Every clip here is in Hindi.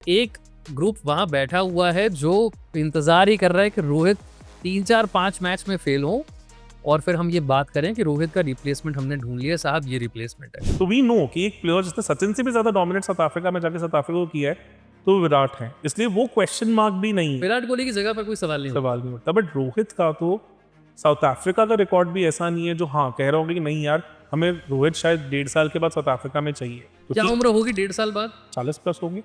एक ग्रुप वहां बैठा हुआ है जो इंतजार ही कर रहा है कि रोहित 3-4-5 मैच में फेल हो और फिर हम ये बात करें कि रोहित का रिप्लेसमेंट हमने ढूंढ लिया साहब, ये रिप्लेसमेंट है। तो वी नो कि एक प्लेयर जिसने सचिन से भी ज्यादा डोमिनेट साउथ अफ्रीका में जाके साउथ अफ्रीका को किया है तो विराट है, इसलिए वो क्वेश्चन मार्क भी नहीं है, विराट कोहली की जगह पर कोई सवाल नहीं होता। सवाल नहीं उठता। बट रोहित का तो साउथ अफ्रीका का रिकॉर्ड भी ऐसा नहीं है जो हाँ कह रहा होगा कि नहीं यार हमें रोहित शायद 1.5 साल के बाद साउथ अफ्रीका में चाहिए, क्या उम्र होगी 1.5 साल बाद? 40 प्लस होंगे,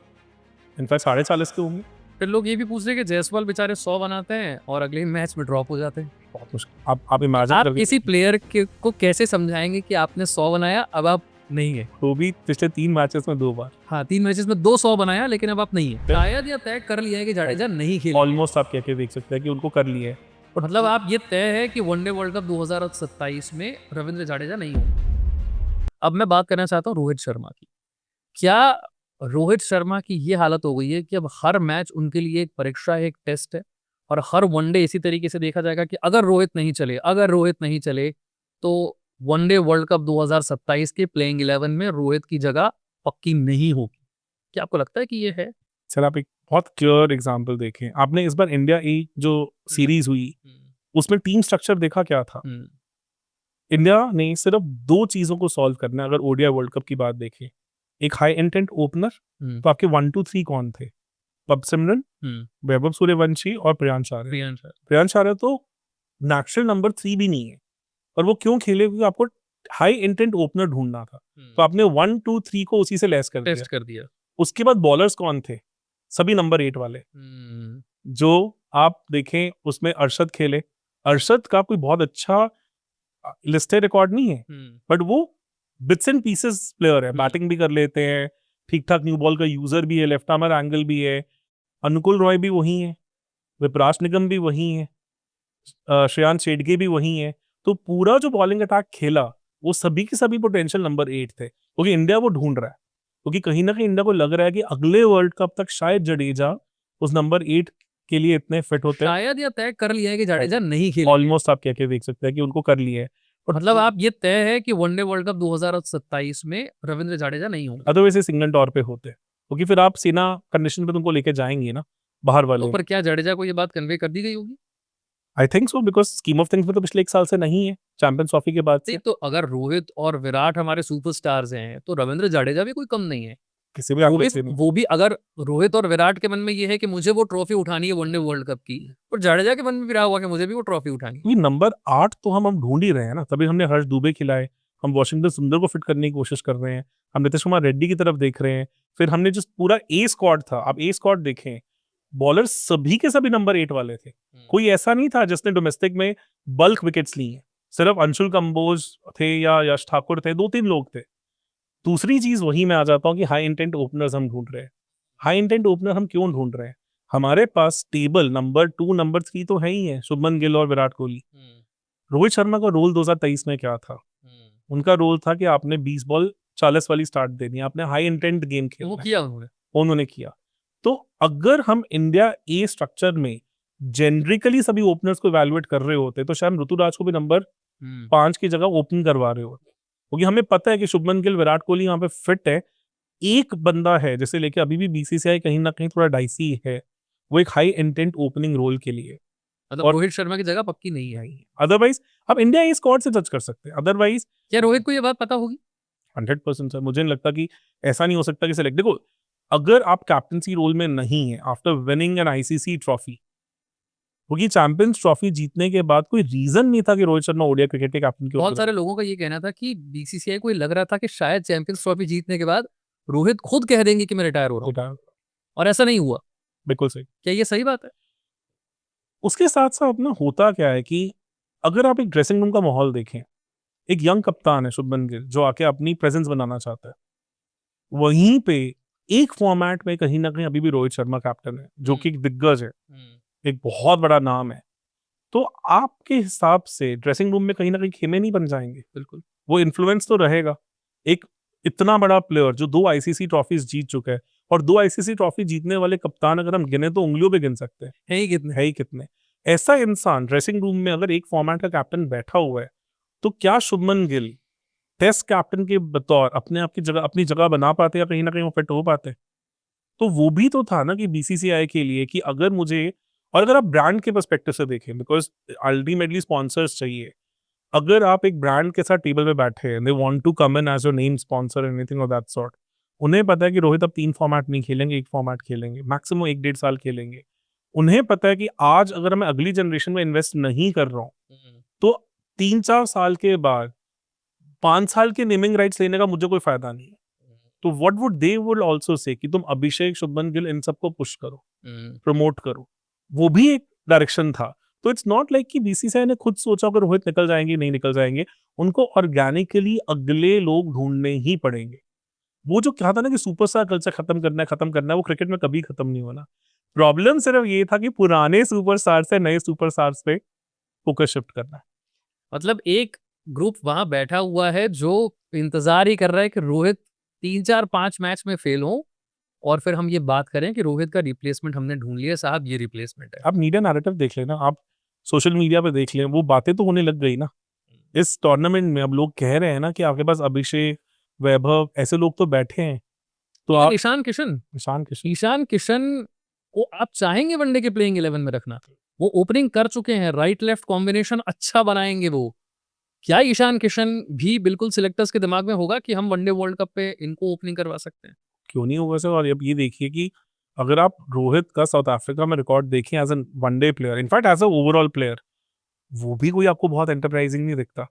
इनफैक्ट 40.5 के होंगे। फिर लोग ये भी पूछ रहे हैं कि जायसवाल बेचारे 100 बनाते हैं और अगले ही मैच में ड्रॉप हो जाते हैं। बहुत मुश्किल। आप इमेजिन आप करके किसी प्लेयर को कैसे समझाएंगे कि आपने 100 बनाया, अब आप नहीं है? तो भी पिछले 3 मैचेस में 2 बार हाँ, 3 मैचेस में 200 बनाया लेकिन अब आप नहीं है। शायद या तय कर लिया है कि जाडेजा नहीं खेले। ऑलमोस्ट आप कह के देख सकते हैं कि उनको कर लिया है। मतलब आप ये तय है कि वनडे वर्ल्ड कप 2027 में रविंद्र जाडेजा नहीं होंगे। अब मैं बात करना चाहता हूँ रोहित शर्मा की। क्या रोहित शर्मा की ये हालत हो गई है कि अब हर मैच उनके लिए एक परीक्षा है, एक टेस्ट है और हर वनडे इसी तरीके से देखा जाएगा कि अगर रोहित नहीं चले तो वनडे वर्ल्ड कप 2027 के प्लेइंग 11 में रोहित की जगह पक्की नहीं होगी? क्या आपको लगता है कि ये है? सर आप एक बहुत क्लियर एग्जांपल देखें, आपने इस बार इंडिया ए जो सीरीज हुई उसमें टीम स्ट्रक्चर देखा क्या था? इंडिया ने सिर्फ 2 चीजों को सॉल्व करना है। अगर ओडीआई वर्ल्ड कप की बात देखें, एक हाई इंटेंट ओपनर, तो आपके 1-2-3 कौन थे? पब सिमरन, वैभव सूर्यवंशी और प्रियांश आर्य। प्रियांश आर्य तो नेचुरल नंबर 3 भी नहीं है, और वो क्यों खेले? क्योंकि आपको हाई इंटेंट ओपनर ढूंढना था, तो आपने 1-2-3 को उसी से लेस कर दिया। उसके बाद बॉलर्स कौन थे? सभी नंबर 8 वाले। जो आप देखें उसमें अरशद खेले, अरशद का कोई बहुत अच्छा लिस्टेड रिकॉर्ड नहीं है, बट वो बिट्स एंड पीसेस प्लेयर है, बैटिंग भी कर लेते हैं, ठीक ठाक न्यू बॉल का यूजर भी है, लेफ्ट आर्मर एंगल भी है, अनुकुल रॉय भी वही है, विपराश निगम भी वही है, श्रेयांश शेडगे भी वही है। तो पूरा जो बॉलिंग अटैक खेला वो सभी के सभी पोटेंशियल नंबर 8 थे, क्योंकि इंडिया वो ढूंढ रहा है, क्योंकि कहीं ना कहीं इंडिया को लग रहा है कि अगले वर्ल्ड कप तक शायद जडेजा उस नंबर 8 के लिए इतने फिट होते हैं। शायद या तय कर लिया है कि जाडेजा नहीं खेले। ऑलमोस्ट आप कह के देख सकते हैं कि उनको कर लिए है। मतलब आप ये तय है कि वनडे वर्ल्ड कप 2027 में रविंद्र जाडेजा नहीं होंगे। अदरवाइज सिंगल तौर पे होते, क्योंकि फिर आप सेना कंडीशन पे तुमको लेके जाएंगे ना बाहर वाले। तो पर क्या जाडेजा को ये बात कन्वे कर दी गई होगी? I think so, because scheme of things में तो पिछले 1 साल से नहीं है चैंपियंस ट्रॉफी के बाद से। तो अगर रोहित और विराट हमारे सुपरस्टार्स हैं तो रविंद्र जाडेजा भी कोई कम नहीं है। किसी भी एंगल से नहीं। वो भी अगर रोहित और विराट के मन में ये है कि मुझे वो ट्रॉफी उठानी है वनडे वर्ल्ड कप की, और जाडेजा के मन में भी रहा होगा कि मुझे भी वो ट्रॉफी उठानी है। क्योंकि नंबर 8 तो हम ढूंढ ही रहे हैं ना, तभी हमने हर्ष दुबे खिलाए, हम वॉशिंगटन सुंदर को फिट करने की कोशिश कर रहे हैं, हम नीतीश कुमार रेड्डी की तरफ देख रहे हैं, फिर हमने जो पूरा ए स्क्वाड था, आप ए स्क्वाड देखें, बॉलर सभी के सभी नंबर 8 वाले थे। कोई ऐसा नहीं था जिसने डोमेस्टिक में बल्क विकेट्स ली हैं, सिर्फ अंशुल कंबोज थे या यश ठाकुर थे, 2-3 लोग थे। दूसरी चीज वही मैं आ जाता हूँ कि हाई इंटेंट ओपनर्स हम ढूंढ रहे हैं। हाई इंटेंट ओपनर हम क्यों ढूंढ रहे हैं? हमारे पास टेबल नंबर 2 नंबर 3 तो है ही है, शुभमन गिल और विराट कोहली। रोहित शर्मा का रोल 2023 में क्या था? उनका रोल था कि आपने 20 बॉल 40 वाली स्टार्ट देनी है, आपने हाई इंटेंट गेम खेलना वो है। किया उन्होंने किया। तो अगर हम इंडिया ए स्ट्रक्चर में जेनरिकली सभी ओपनर्स को इवैल्यूएट कर रहे होते तो शायद हम ऋतुराज को भी नंबर 5 की जगह ओपन करवा रहे होते, क्योंकि हमें पता है कि शुभमन गिल विराट कोहली यहाँ पे फिट है। एक बंदा है जिसे लेके अभी भी बीसीसीआई कहीं ना कहीं थोड़ा डाइसी है, वो एक हाई इंटेंट ओपनिंग रोल के लिए। मतलब और रोहित शर्मा की जगह पक्की नहीं है। अदरवाइज आप इंडिया ए स्क्वाड से जज कर सकते हैं, अदरवाइज क्या रोहित को ये बात पता होगी? 100% सर, मुझे नहीं लगता कि ऐसा नहीं हो सकता कि सेलेक्ट। देखो, अगर आप कैप्टनसी रोल में नहीं है after winning an ICC trophy, क्योंकि चैंपियंस ट्रॉफी जीतने के बाद कोई रीजन नहीं था कि रोहित शर्मा ओडीआई क्रिकेट के कैप्टन के। बहुत सारे लोगों का ये कहना था कि बीसीसीआई को लग रहा था कि शायद चैंपियंस ट्रॉफी जीतने के बाद रोहित खुद कह देंगे कि मैं रिटायर हो रहा हूं, और ऐसा नहीं हुआ। बिल्कुल सही। क्या ये सही बात है? उसके साथ साथ ना होता क्या है कि अगर आप एक ड्रेसिंग रूम का माहौल देखें, एक यंग कप्तान है शुभमन गिल जो आके अपनी प्रेजेंस बनाना चाहता है, वहीं पे एक फॉर्मेट में कहीं ना कहीं अभी भी रोहित शर्मा कैप्टन है, जो कि एक दिग्गज है, एक बहुत बड़ा नाम है। तो आपके हिसाब से ड्रेसिंग रूम में कहीं ना कहीं खेमे नहीं बन जाएंगे? बिल्कुल, वो इन्फ्लुएंस तो रहेगा। एक इतना बड़ा प्लेयर जो 2 आईसीसी ट्रॉफीज जीत चुका है, और 2 आईसीसी ट्रॉफी जीतने वाले कप्तान अगर हम गिने तो उंगलियों पे गिन सकते हैं, है ही कितने। ऐसा इंसान ड्रेसिंग रूम में अगर एक फॉर्मेट का कैप्टन बैठा हुआ है, तो क्या शुभमन गिल टेस्ट कैप्टन के बतौर अपने आप की जगह अपनी जगह बना पाते या कहीं ना कहीं वो फिट हो पाते? तो वो भी तो था ना कि बीसीसीआई के लिए कि अगर मुझे, और अगर आप ब्रांड के पर्सपेक्टिव से देखें, बिकॉज अल्टीमेटली स्पॉन्सर्स चाहिए, अगर आप एक ब्रांड के साथ टेबल पे बैठे हैं, they want to come in as your name sponsor, anything of that sort, उन्हें पता है कि रोहित अब 3 फॉर्मेट नहीं खेलेंगे, 1 फॉर्मेट खेलेंगे, मैक्सिमम 1 डेढ़ साल खेलेंगे। उन्हें पता है कि आज अगर मैं अगली जनरेशन में इन्वेस्ट नहीं कर रहा हूँ, तो 3-4 साल के बाद 5 साल के नेमिंग राइट्स लेने का मुझे कोई फायदा नहीं है। तो what would they would also say कि तुम अभिषेक, शुभमन गिल इन सबको पुश करो, प्रमोट करो। वो भी एक डायरेक्शन था। तो इट्स नॉट लाइक कि बीसीसीआई ने खुद सोचा कि रोहित निकल जाएंगे, नहीं निकल जाएंगे। उनको ऑर्गेनिकली अगले लोग ढूंढने ही पड़ेंगे। वो जो कहा था ना कि सुपरस्टार कल्चर खत्म करना है, वो क्रिकेट में कभी खत्म नहीं होना। प्रॉब्लम सिर्फ ये था कि पुराने सुपरस्टार से नए सुपरस्टार्स पे फोकस शिफ्ट करना है। मतलब एक ग्रुप वहां बैठा हुआ है जो इंतजार ही कर रहा है कि रोहित 3-4-5 मैच में फेल हो और फिर हम ये बात करें कि रोहित का रिप्लेसमेंट हमने ढूंढ लिया साहब, ये रिप्लेसमेंट है। आप मीडिया नैरेटिव देख लेना, आप सोशल मीडिया पे देख लें, वो बातें तो होने लग गई ना। इस टूर्नामेंट में अब लोग कह रहे हैं ना कि आपके पास अभिषेक, वैभव, ऐसे लोग तो बैठे हैं। तो आप ईशान किशन ईशान किशन को आप चाहेंगे वनडे के प्लेइंग 11 में रखना? वो ओपनिंग कर चुके हैं, राइट लेफ्ट कॉम्बिनेशन अच्छा बनाएंगे वो। क्या ईशान किशन भी बिल्कुल सिलेक्टर्स के दिमाग में होगा कि हम वनडे वर्ल्ड कप पे इनको ओपनिंग करवा सकते हैं? क्यों नहीं होगा सर? और अब ये देखिए कि अगर आप रोहित का साउथ अफ्रीका में रिकॉर्ड देखें as an one day player, in fact as a overall player, वो भी कोई आपको बहुत एंटरप्राइजिंग नहीं दिखता।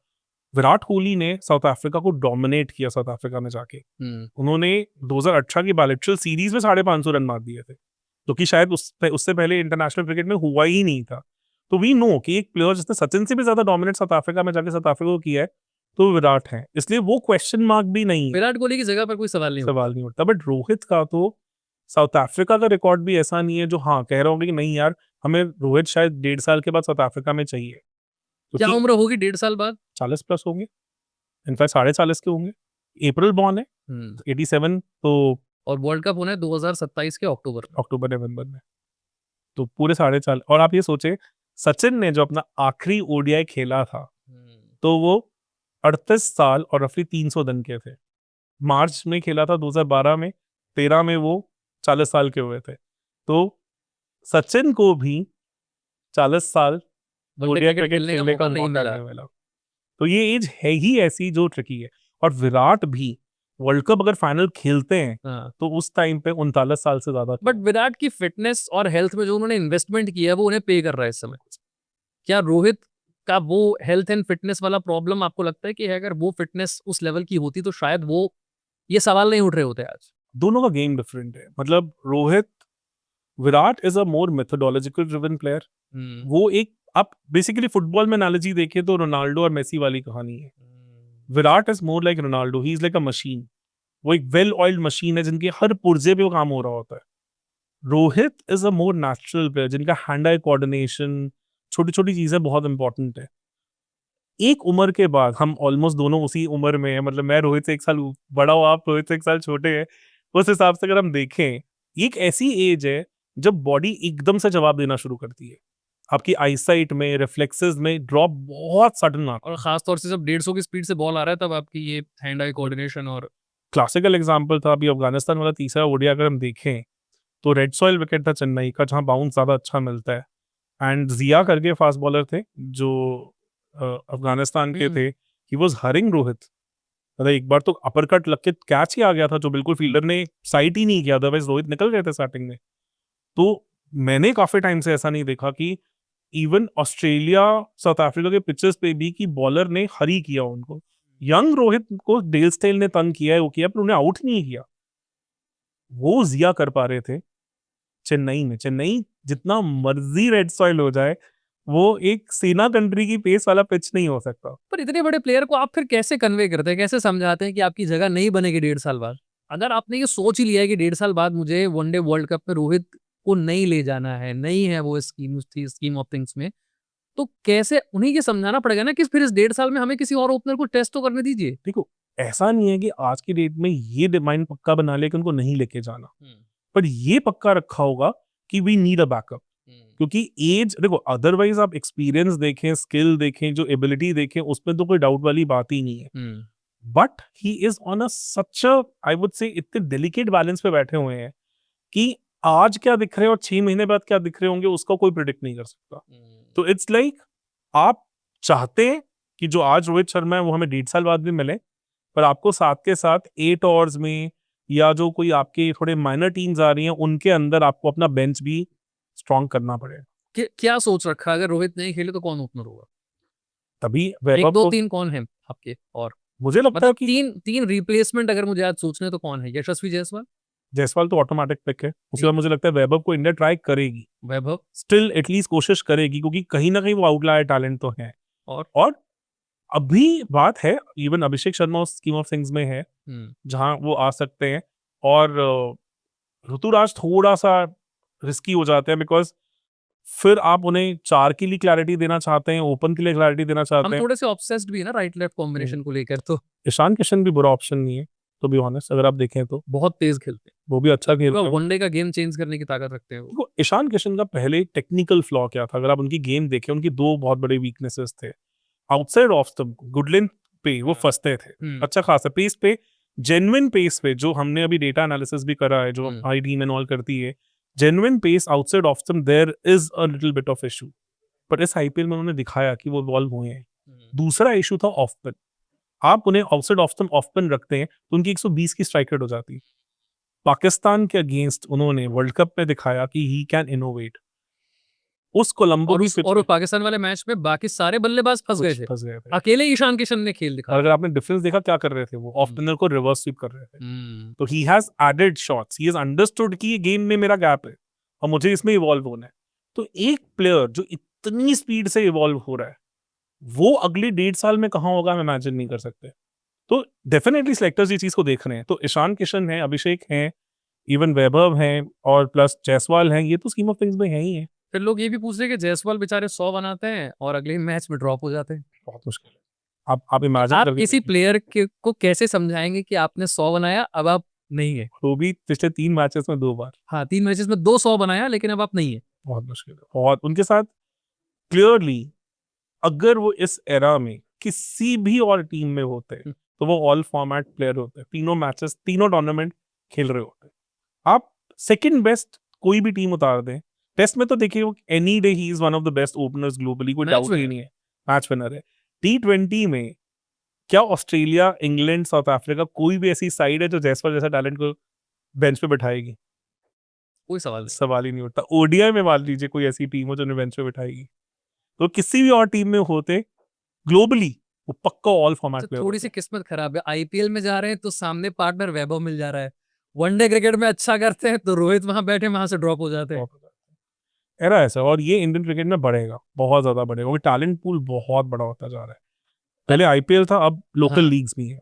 विराट कोहली ने साउथ अफ्रीका को डोमिनेट किया साउथ अफ्रीका में जाके। उन्होंने 2018 की बायलैटरल सीरीज में 550 रन मार दिए थे, जो कि शायद उससे पहले इंटरनेशनल क्रिकेट में हुआ ही नहीं था। तो वी नो कि एक प्लेयर जिसने सचिन से भी ज्यादा डोमिनेट साउथ अफ्रीका में जाके साउथ अफ्रीका को किया है, तो विराट है। इसलिए वो क्वेश्चन मार्क भी नहीं है, विराट कोहली की जगह पर कोई सवाल नहीं उठता। बट रोहित का तो साउथ अफ्रीका का रिकॉर्ड भी ऐसा नहीं है जो हाँ कह रहा होगा कि नहीं यार, हमें रोहित शायद 1.5 साल के बाद साउथ अफ्रीका में चाहिए। क्या उम्र होगी 1.5 साल बाद? 40 प्लस होंगे, इनफैक्ट 40.5 के होंगे। अप्रैल बॉर्न है, 87, तो और वर्ल्ड कप होना है 2027 के अक्टूबर नवंबर में, तो पूरे 4.5। और आप ये सोचे, सचिन ने जो अपना आखिरी ओडीआई खेला था, तो वो 38 साल और रफली 300 दिन के थे। मार्च में खेला था 2012 में, 13 में वो 40 साल के हुए थे। तो सचिन को भी 40 साल ओडीआई क्रिकेट खेलने का मौका नहीं मिला। तो ये एज है ही ऐसी जो ट्रिकी है। और विराट भी वर्ल्ड कप अगर फाइनल खेलते हैं तो उस टाइम पे 39 साल से ज्यादा। बट विराट की फिटनेस और हेल्थ में जो उन्होंने इन्वेस्टमेंट किया है वो उन्हें पे कर रहा है इस समय। क्या रोहित का वो हेल्थ एंड फिटनेस वाला प्रॉब्लम आपको लगता है कि अगर वो फिटनेस उस लेवल की होती तो शायद वो ये सवाल नहीं उठ रहे होते आज? दोनों का गेम डिफरेंट है। मतलब Virat is a more methodological driven player. वो एक, आप बेसिकली फुटबॉल में एनालॉजी देखें तो रोनाल्डो और मेसी वाली कहानी है। Virat is more like Ronaldo, he is like a machine. वो एक वेल ऑयल्ड मशीन है जिनके हर पुर्जे पे वो काम हो रहा होता है। Rohit is a more natural player जिनका हैंड आई कोऑर्डिनेशन, छोटी छोटी चीजें बहुत इंपॉर्टेंट है। एक उम्र के बाद, हम ऑलमोस्ट दोनों उसी उम्र में है, मतलब मैं रोहित से 1 साल बड़ा हूँ, आप रोहित से 1 साल छोटे हैं, उस हिसाब से अगर हम देखें, एक ऐसी एज है जब बॉडी एकदम से जवाब देना शुरू करती है। आपकी आईसाइट में, रिफ्लेक्सेस में ड्रॉप बहुत सडन आता है। और खासतौर से जब 150 की स्पीड से बॉल आ रहा है तब आपकी ये हैंड आई कोऑर्डिनेशन। और क्लासिकल एग्जांपल था अभी अफगानिस्तान वाला तीसरा ओडीआई, अगर हम देखें तो रेड सॉइल विकेट था चेन्नई का, जहां बाउंस ज्यादा अच्छा मिलता है। एंड जिया करके फास्ट बॉलर थे जो अफगानिस्तान के थे, ही वाज हरिंग रोहित। मतलब एक बार तो अपर कट लग के कैच ही आ गया था जो बिल्कुल फील्डर ने साइट ही नहीं किया, अदरवाइज रोहित निकल गए थे स्टार्टिंग में। तो मैंने काफी टाइम से ऐसा नहीं देखा कि इवन ऑस्ट्रेलिया साउथ अफ्रीका के पिचेस पे भी कि बॉलर ने हरी किया उनको। यंग रोहित को डेल स्टेल ने तंग किया है, वो किया, पर उन्हें आउट नहीं किया। वो जिया कर पा रहे थे चेन्नई में। चेन्नई जितना मर्जी रेड सॉइल हो जाए, वो एक सेना कंट्री की पेस वाला पिच नहीं हो सकता। पर इतने बड़े प्लेयर को आप फिर कैसे कन्वे करते हैं, कैसे समझाते हैं कि आपकी जगह नहीं बनेगी 1.5 साल बाद? अगर आपने ये सोच ही लिया है कि 1.5 साल बाद मुझे वनडे वर्ल्ड कप में रोहित को नहीं ले जाना है, नहीं है वो स्कीम ऑफ थिंग्स में, तो कैसे उन्हें ये समझाना पड़ेगा ना कि फिर इस 1.5 साल में हमें किसी और ओपनर को टेस्ट तो करने दीजिए। देखो, ऐसा नहीं है कि आज की डेट में ये माइंड पक्का बना लिया कि उनको नहीं लेके जाना, पर ये पक्का रखा होगा कि वी नीड अ बैकअप। क्योंकि एज, देखो, अदरवाइज आप एक्सपीरियंस देखें, स्किल देखें, जो एबिलिटी देखें, उसमें तो कोई डाउट वाली बात ही नहीं है। But he is on a such, I would say, इतने डेलिकेट बैलेंस पे बैठे हुए हैं कि आज क्या दिख रहे हैं और 6 महीने बाद क्या दिख रहे होंगे उसका कोई प्रिडिक्ट नहीं कर सकता। तो इट्स लाइक आप चाहते हैं कि जो आज रोहित शर्मा है वो हमें 1.5 साल बाद भी मिले, पर आपको साथ के साथ 8 ओवर्स में या जो कोई आपके थोड़े माइनर टीम्स आ रही हैं उनके अंदर आपको अपना बेंच भी स्ट्रॉन्ग करना पड़ेगा। क्या सोच रखा है, अगर रोहित नहीं खेले तो कौन ओपनर होगा? तभी 1, वैभव 2, को 3 कौन है आपके? और मुझे लगता है मतलब कि 3 रिप्लेसमेंट अगर मुझे आज सोचने तो कौन है? यशस्वी जायसवाल, जायसवाल तो ऑटोमेटिक पिक है। उसके ठीक। बाद मुझे लगता है वैभव को इंडिया ट्राई करेगी, वैभव स्टिल एटलीस्ट कोशिश करेगी, क्योंकि कहीं ना कहीं वो आउटलायर टैलेंट तो है। और और अभी बात है इवन अभिषेक शर्मा उस स्कीम ऑफ थिंग्स में है जहां वो आ सकते हैं। और ऋतुराज थोड़ा सा रिस्की हो जाते हैं, बिकॉज फिर आप उन्हें 4 के लिए क्लैरिटी देना चाहते हैं, ओपन के लिए क्लैरिटी देना हम चाहते हैं। थोड़े से ऑब्सेस्ड भी है ना राइट लेफ्ट कॉम्बिनेशन को लेकर, तो ईशान किशन भी बुरा ऑप्शन नहीं है, तो बी ऑनेस्ट अगर आप देखें तो बहुत तेज खेलते हैं, वो भी अच्छा खेलता है। वनडे का गेम चेंज करने की ताकत रखते हैं वो। देखो ईशान किशन का पहले टेक्निकल फ्लॉ क्या था, अगर आप उनकी गेम देखें उनकी 2 बहुत बड़े वीकनेसेस थे। Outside of the good length पे वो फंसते थे, अच्छा खासा पेस पे, जेन्युइन पेस पे, जो हमने अभी डेटा एनालिसिस भी करा है, जो हमारी टीम एंड ऑल करती है, genuine pace outside of them there is a little bit of issue. पर इस आईपीएल में उन्होंने दिखाया कि वो इवॉल्व हुए हैं। दूसरा इशू था ऑफ पिन। आप उन्हें outside of them of pin रखते हैं तो उनकी 120 की स्ट्राइक रेट हो जाती है। पाकिस्तान के अगेंस्ट उन्होंने वर्ल्ड कप में दिखाया कि ही कैन इनोवेट। उस कोलंबो की और पाकिस्तान वाले मैच में बाकी सारे बल्लेबाज फंस गए थे, फंस गए थे। अकेले ईशान किशन ने खेल और दिखाया। अगर आपने डिफरेंस देखा क्या कर रहे थे, वो ऑफ स्पिनर को रिवर्स स्वीप कर रहे थे। तो he has added shots, he has understood कि ये गेम में मेरा गैप है और मुझे इसमें इवॉल्व होना है। तो एक प्लेयर जो इतनी स्पीड से इवॉल्व हो रहा है वो अगले 1.5 साल में कहाँ होगा हम इमेजिन नहीं कर सकते। तो डेफिनेटली सिलेक्टर्स ये चीज को देख रहे हैं। तो ईशान किशन है, अभिषेक हैं, इवन वैभव हैं और प्लस जायसवाल हैं, ये तो स्कीम ऑफ थिंग्स में है ही है। फिर लोग ये भी पूछ रहे हैं कि जायसवाल बेचारे 100 बनाते हैं और अगले मैच में ड्रॉप हो जाते हैं। बहुत मुश्किल है। आप इमेजिन आप करके किसी देखिए। प्लेयर को कैसे समझाएंगे कि आपने 100 बनाया, अब आप नहीं है? वो भी पिछले 3 मैचेस में 2 बार। हाँ, 3 मैचेस में 2 100 बनाया लेकिन अब आप नहीं है। बहुत मुश्किल है। और उनके साथ क्लियरली अगर वो इस एरा में किसी भी और टीम में होते तो वो ऑल फॉर्मेट प्लेयर होते, तीनों मैचेस तीनों टूर्नामेंट खेल रहे होते। आप सेकंड बेस्ट कोई भी टीम उतार दें, टेस्ट में तो देखिए any day he is one of the best openers globally, कोई Match डाउट ही winner। नहीं है, मैच विनर है। T20 में क्या ऑस्ट्रेलिया, इंग्लैंड, साउथ अफ्रीका कोई भी ऐसी साइड है जो जायसवाल जैसा टैलेंट को बेंच पे बिठाएगी? कोई सवाल नहीं। सवाल ही नहीं उठता। ओडीआई में मान लीजिए कोई ऐसी टीम हो जो उन्हें बेंच पे बिठाएगी, तो किसी भी और टीम में होते ग्लोबली वो पक्का ऑल फॉर्मेट तो प्लेयर थोड़ी सी किस्मत खराब है, आईपीएल में जा रहे हैं तो सामने पार्टनर वैभव मिल जा रहा है, वनडे क्रिकेट में अच्छा करते हैं तो रोहित वहां बैठे वहां से ड्रॉप हो जाते हैं। एरा ऐसा। और ये इंडियन क्रिकेट में बढ़ेगा, बहुत ज्यादा बढ़ेगा, क्योंकि टैलेंट पूल बहुत बड़ा होता जा रहा है। पहले आईपीएल था, अब लोकल हाँ। लीग्स भी है।